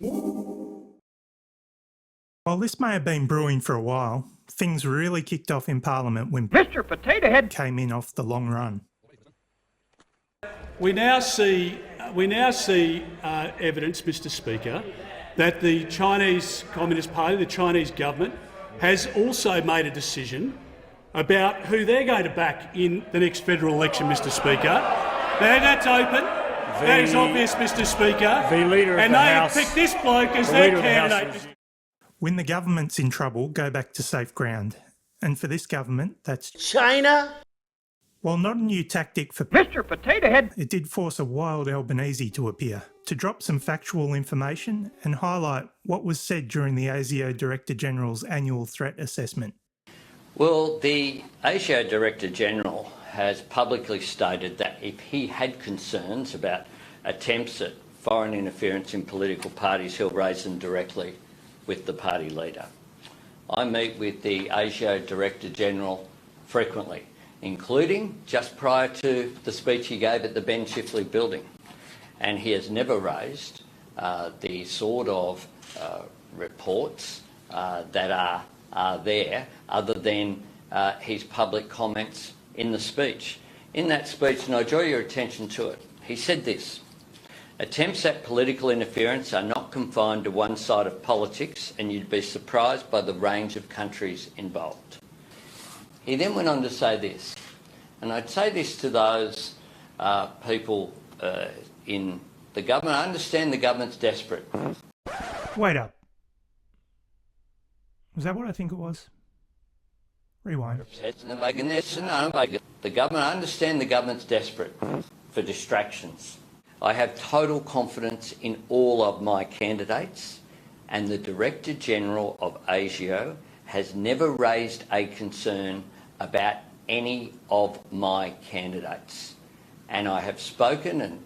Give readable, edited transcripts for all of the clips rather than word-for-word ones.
While this may have been brewing for a while, things really kicked off in Parliament when Mr. Potato Head came in off the long run. We now see evidence, Mr. Speaker, that the Chinese Communist Party, the Chinese government, has also made a decision about who they're going to back in the next federal election, Mr. Speaker. Now that's open. That is obvious, Mr. Speaker. The Leader of and the they House, have picked this bloke as their candidate. When the government's in trouble, go back to safe ground. And for this government, that's China. While not a new tactic for Mr. Potato Head, it did force a wild Albanese to appear, to drop some factual information and highlight what was said during the ASIO Director General's annual threat assessment. Well, the ASIO Director General has publicly stated that if he had concerns about attempts at foreign interference in political parties, he'll raise them directly with the party leader. I meet with the ASIO Director General frequently, including just prior to the speech he gave at the Ben Chifley building. And he has never raised the sort of reports that are there other than his public comments in the speech. In that speech, and I draw your attention to it, he said this: attempts at political interference are not confined to one side of politics, and you'd be surprised by the range of countries involved. He then went on to say this, and I'd say this to those people in the government. I understand the government's desperate. Wait up. Was that what I think it was? Rewind. The government, I understand the government's desperate for distractions. I have total confidence in all of my candidates, and the Director General of ASIO has never raised a concern about any of my candidates. And I have spoken, and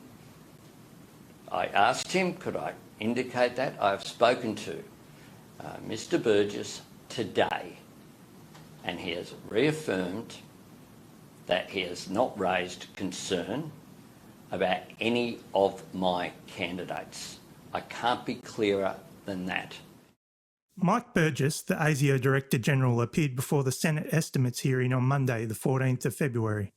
I asked him, could I indicate that? I have spoken to Mr. Burgess today, and he has reaffirmed that he has not raised concern about any of my candidates. I can't be clearer than that. Mike Burgess, the ASIO Director General, appeared before the Senate estimates hearing on Monday, the 14th of February.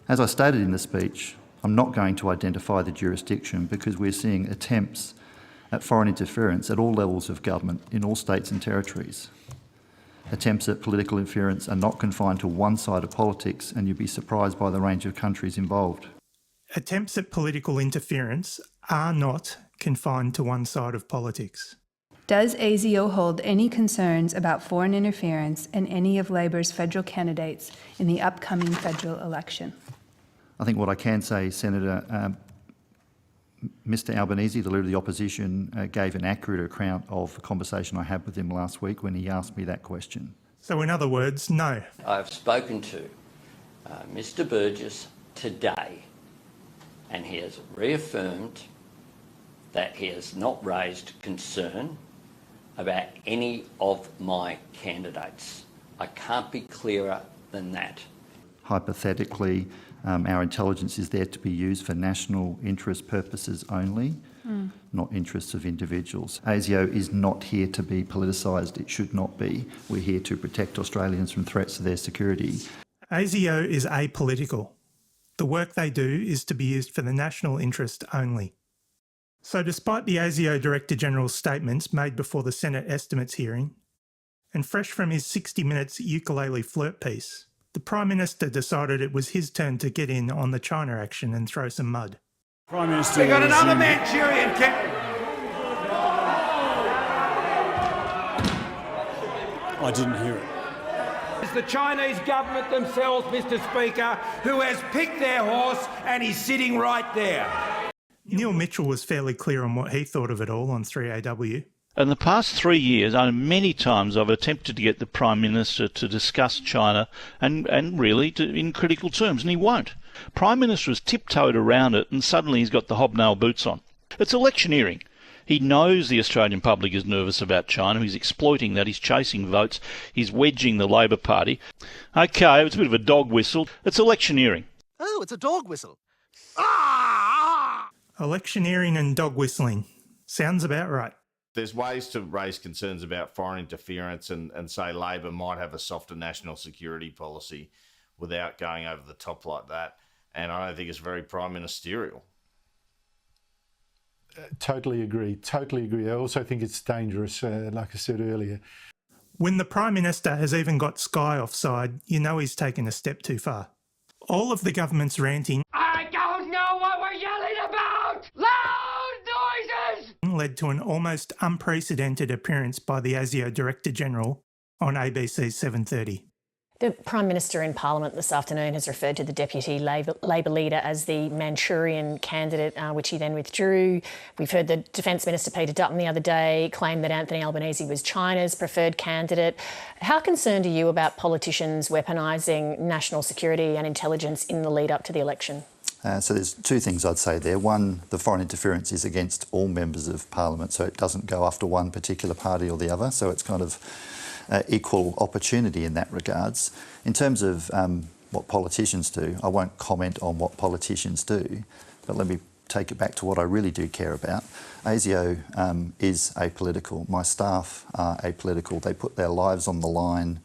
As I stated in the speech, I'm not going to identify the jurisdiction because we're seeing attempts at foreign interference at all levels of government in all states and territories. Attempts at political interference are not confined to one side of politics, and you'd be surprised by the range of countries involved. Attempts at political interference are not confined to one side of politics. Does ASIO hold any concerns about foreign interference in any of Labor's federal candidates in the upcoming federal election? I think what I can say, Senator, Mr Albanese, the Leader of the Opposition, gave an accurate account of the conversation I had with him last week when he asked me that question. So in other words, no. I've spoken to Mr Burgess today, and he has reaffirmed that he has not raised concern about any of my candidates. I can't be clearer than that. Hypothetically, our intelligence is there to be used for national interest purposes only, not interests of individuals. ASIO is not here to be politicised. It should not be. We're here to protect Australians from threats to their security. ASIO is apolitical. The work they do is to be used for the national interest only. So despite the ASIO Director General's statements made before the Senate estimates hearing, and fresh from his 60 Minutes ukulele flirt piece, the Prime Minister decided it was his turn to get in on the China action and throw some mud. Prime Minister. we got another Manchurian candidate. I didn't hear it. It's the Chinese government themselves, Mr. Speaker, who has picked their horse and he's sitting right there. Neil Mitchell was fairly clear on what he thought of it all on 3AW. In the past 3 years, many times I've attempted to get the Prime Minister to discuss China and really in critical terms, and he won't. Prime Minister has tiptoed around it, and suddenly he's got the hobnail boots on. It's electioneering. He knows the Australian public is nervous about China. He's exploiting that. He's chasing votes. He's wedging the Labor Party. OK, it's a bit of a dog whistle. It's electioneering. Oh, it's a dog whistle. Electioneering and dog whistling. Sounds about right. There's ways to raise concerns about foreign interference and say Labor might have a softer national security policy without going over the top like that. And I don't think it's very prime ministerial. Totally agree. I also think it's dangerous, like I said earlier. When the Prime Minister has even got Sky offside, you know he's taken a step too far. All of the government's ranting, I don't know what we're yelling about! Loud noises! led to an almost unprecedented appearance by the ASIO Director General on ABC's 7:30. The Prime Minister in Parliament this afternoon has referred to the Deputy Labor leader as the Manchurian candidate, which he then withdrew. We've heard the Defence Minister Peter Dutton the other day claim that Anthony Albanese was China's preferred candidate. How concerned are you about politicians weaponising national security and intelligence in the lead up to the election? So there's two things I'd say there. One, the foreign interference is against all members of Parliament, so it doesn't go after one particular party or the other, so it's kind of equal opportunity in that regards. In terms of what politicians do, I won't comment on what politicians do, but let me take it back to what I really do care about. ASIO is apolitical. My staff are apolitical. They put their lives on the line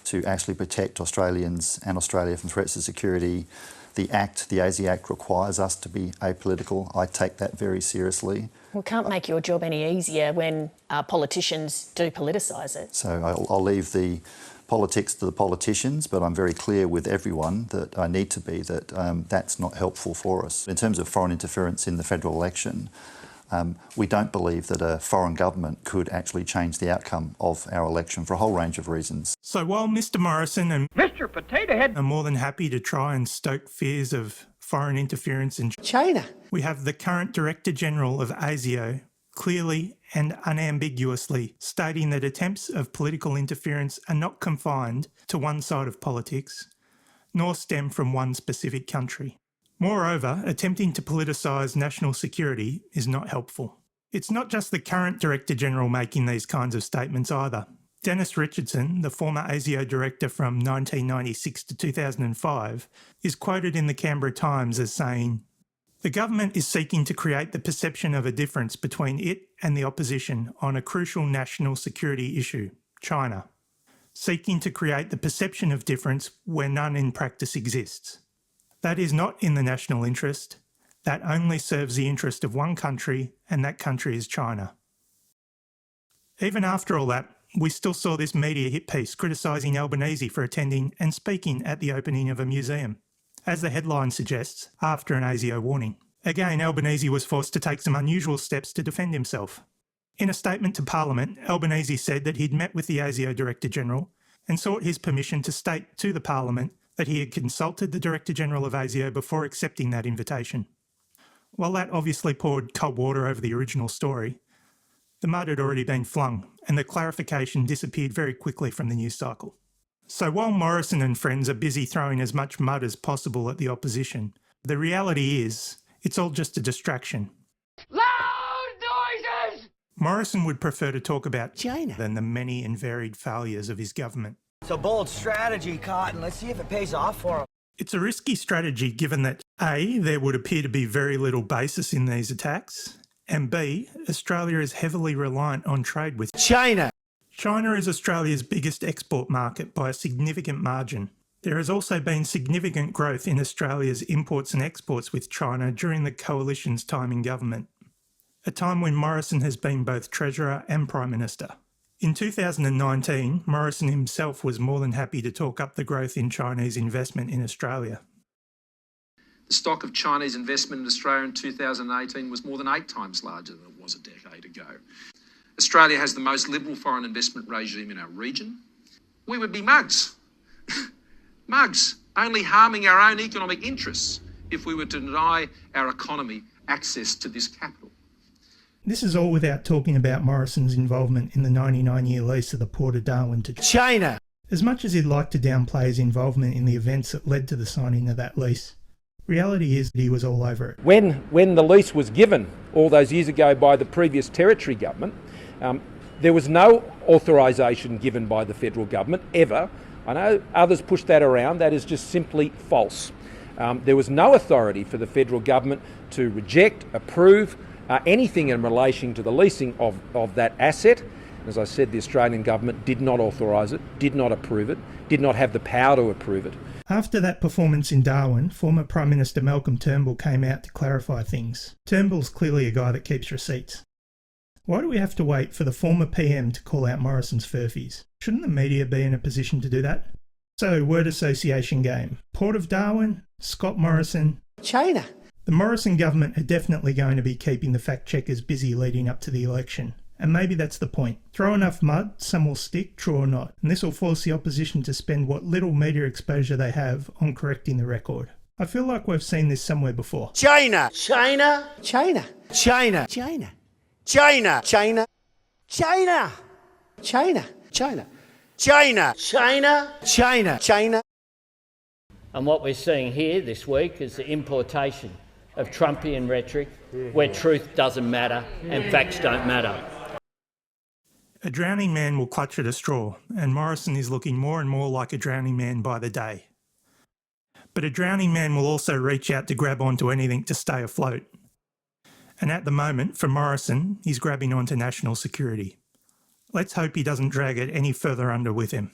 to actually protect Australians and Australia from threats to security. The ASIO Act requires us to be apolitical. I take that very seriously. Well, can't make your job any easier when politicians do politicise it. So I'll leave the politics to the politicians, but I'm very clear with everyone that I need to be that that's not helpful for us. In terms of foreign interference in the federal election, we don't believe that a foreign government could actually change the outcome of our election for a whole range of reasons. So while Mr Morrison and Mr. Potato Head are more than happy to try and stoke fears of foreign interference in China, we have the current Director General of ASIO clearly and unambiguously stating that attempts of political interference are not confined to one side of politics, nor stem from one specific country. Moreover, attempting to politicise national security is not helpful. It's not just the current Director General making these kinds of statements either. Dennis Richardson, the former ASIO director from 1996 to 2005, is quoted in the Canberra Times as saying, "The government is seeking to create the perception of a difference between it and the opposition on a crucial national security issue, China. Seeking to create the perception of difference where none in practice exists. That is not in the national interest. That only serves the interest of one country, and that country is China." Even after all that, we still saw this media hit piece criticising Albanese for attending and speaking at the opening of a museum, as the headline suggests, after an ASIO warning. Again, Albanese was forced to take some unusual steps to defend himself. In a statement to Parliament, Albanese said that he'd met with the ASIO Director General and sought his permission to state to the Parliament that he had consulted the Director General of ASIO before accepting that invitation. While that obviously poured cold water over the original story, the mud had already been flung and the clarification disappeared very quickly from the news cycle. So while Morrison and friends are busy throwing as much mud as possible at the opposition, the reality is it's all just a distraction. loud noises! Morrison would prefer to talk about China than the many and varied failures of his government. It's a bold strategy, Cotton. Let's see if it pays off for him. It's a risky strategy given that A, there would appear to be very little basis in these attacks, and B, Australia is heavily reliant on trade with China. China is Australia's biggest export market by a significant margin. There has also been significant growth in Australia's imports and exports with China during the Coalition's time in government, a time when Morrison has been both Treasurer and Prime Minister. In 2019, Morrison himself was more than happy to talk up the growth in Chinese investment in Australia. The stock of Chinese investment in Australia in 2018 was more than 8 times larger than it was a decade ago. Australia has the most liberal foreign investment regime in our region. We would be mugs. Mugs, only harming our own economic interests if we were to deny our economy access to this capital. This is all without talking about Morrison's involvement in the 99-year lease of the Port of Darwin to China. As much as he'd like to downplay his involvement in the events that led to the signing of that lease, reality is that he was all over it. When the lease was given all those years ago by the previous Territory government, there was no authorisation given by the federal government ever. I know others push that around. That is just simply false. There was no authority for the federal government to reject, approve anything in relation to the leasing of that asset. As I said, the Australian government did not authorise it, did not approve it, did not have the power to approve it. After that performance in Darwin, former Prime Minister Malcolm Turnbull came out to clarify things. Turnbull's clearly a guy that keeps receipts. Why do we have to wait for the former PM to call out Morrison's furphies? Shouldn't the media be in a position to do that? So, word association game. Port of Darwin, Scott Morrison. China. The Morrison government are definitely going to be keeping the fact-checkers busy leading up to the election. And maybe that's the point. Throw enough mud, some will stick, true or not. And this will force the opposition to spend what little media exposure they have on correcting the record. I feel like we've seen this somewhere before. China. China. China. China. China. China. China. China. China. China. China. China. China. China. And what we're seeing here this week is the importation of Trumpian rhetoric where truth doesn't matter and facts don't matter. A drowning man will clutch at a straw, and Morrison is looking more and more like a drowning man by the day. But a drowning man will also reach out to grab onto anything to stay afloat. And at the moment, for Morrison, he's grabbing onto national security. Let's hope he doesn't drag it any further under with him.